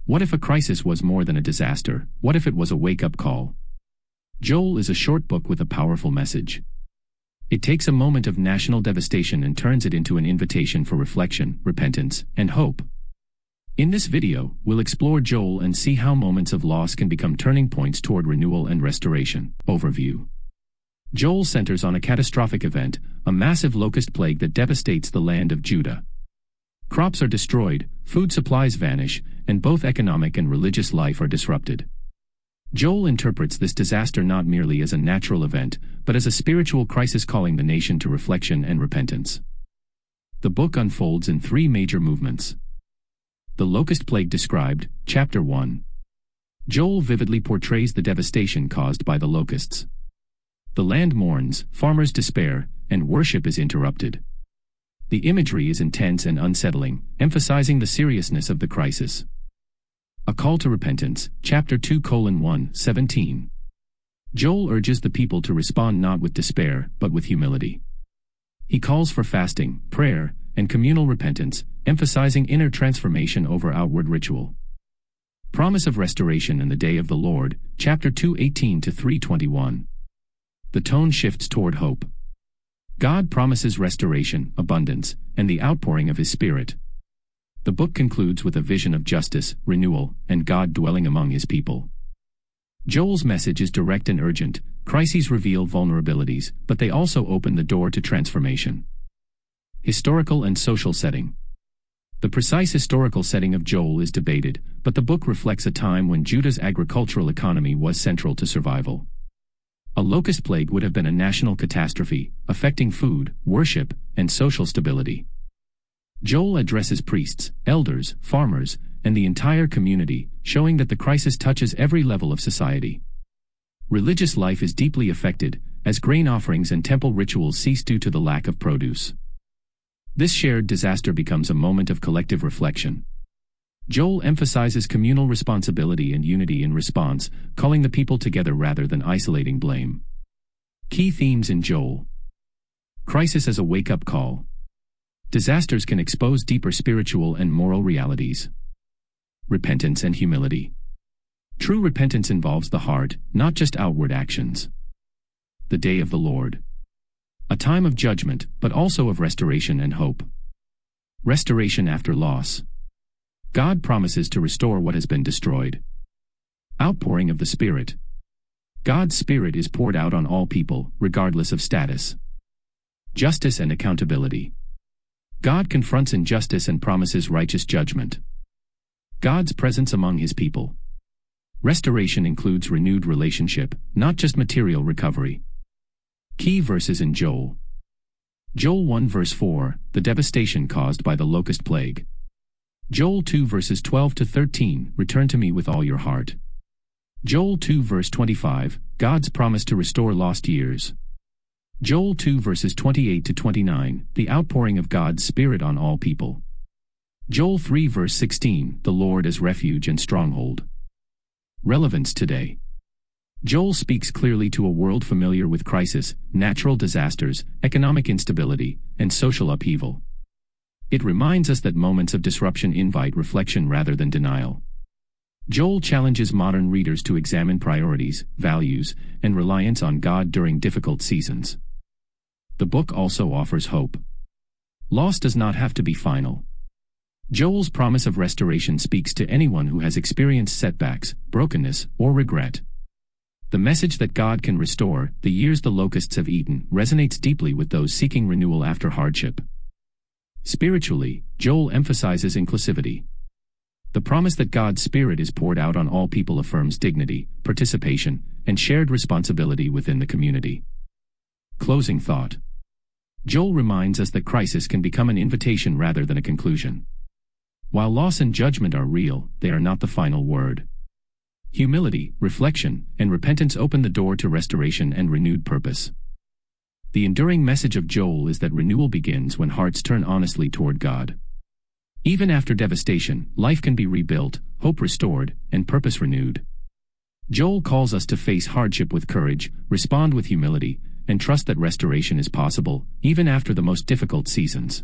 What if a crisis was more than a disaster? What if it was a wake-up call? Joel is a short book with a powerful message. It takes a moment of national devastation and turns it into an invitation for reflection, repentance, and hope. In this video, we'll explore Joel and see how moments of loss can become turning points toward renewal and restoration. Overview. Joel centers on a catastrophic event, a massive locust plague that devastates the land of Judah. Crops are destroyed, food supplies vanish, and both economic and religious life are disrupted. Joel interprets this disaster not merely as a natural event, but as a spiritual crisis calling the nation to reflection and repentance. The book unfolds in three major movements. The locust plague described, Chapter 1. Joel vividly portrays the devastation caused by the locusts. The land mourns, farmers despair, and worship is interrupted. The imagery is intense and unsettling, emphasizing the seriousness of the crisis. A call to repentance, Chapter 2:1-17. Joel urges the people to respond not with despair, but with humility. He calls for fasting, prayer, and communal repentance, emphasizing inner transformation over outward ritual. Promise of restoration in the day of the Lord, Chapter 2:18-3:21. The tone shifts toward hope. God promises restoration, abundance, and the outpouring of His Spirit. The book concludes with a vision of justice, renewal, and God dwelling among His people. Joel's message is direct and urgent. Crises reveal vulnerabilities, but they also open the door to transformation. Historical and social setting. The precise historical setting of Joel is debated, but the book reflects a time when Judah's agricultural economy was central to survival. A locust plague would have been a national catastrophe, affecting food, worship, and social stability. Joel addresses priests, elders, farmers, and the entire community, showing that the crisis touches every level of society. Religious life is deeply affected, as grain offerings and temple rituals cease due to the lack of produce. This shared disaster becomes a moment of collective reflection. Joel emphasizes communal responsibility and unity in response, calling the people together rather than isolating blame. Key themes in Joel. Crisis as a wake-up call. Disasters can expose deeper spiritual and moral realities. Repentance and humility. True repentance involves the heart, not just outward actions. The day of the Lord. A time of judgment, but also of restoration and hope. Restoration after loss. God promises to restore what has been destroyed. Outpouring of the Spirit. God's Spirit is poured out on all people, regardless of status. Justice and accountability. God confronts injustice and promises righteous judgment. God's presence among His people. Restoration includes renewed relationship, not just material recovery. Key verses in Joel. Joel 1 verse 4, the devastation caused by the locust plague. Joel 2 verses 12-13, return to me with all your heart. Joel 2 verse 25, God's promise to restore lost years. Joel 2 verses 28-29, the outpouring of God's Spirit on all people. Joel 3 verse 16, the Lord as refuge and stronghold. Relevance Today. Joel speaks clearly to a world familiar with crisis, natural disasters, economic instability, and social upheaval. It reminds us that moments of disruption invite reflection rather than denial. Joel challenges modern readers to examine priorities, values, and reliance on God during difficult seasons. The book also offers hope. Loss does not have to be final. Joel's promise of restoration speaks to anyone who has experienced setbacks, brokenness, or regret. The message that God can restore the years the locusts have eaten resonates deeply with those seeking renewal after hardship. Spiritually, Joel emphasizes inclusivity. The promise that God's Spirit is poured out on all people affirms dignity, participation, and shared responsibility within the community. Closing thought. Joel reminds us that crisis can become an invitation rather than a conclusion. While loss and judgment are real, they are not the final word. Humility, reflection, and repentance open the door to restoration and renewed purpose. The enduring message of Joel is that renewal begins when hearts turn honestly toward God. Even after devastation, life can be rebuilt, hope restored, and purpose renewed. Joel calls us to face hardship with courage, respond with humility, and trust that restoration is possible, even after the most difficult seasons.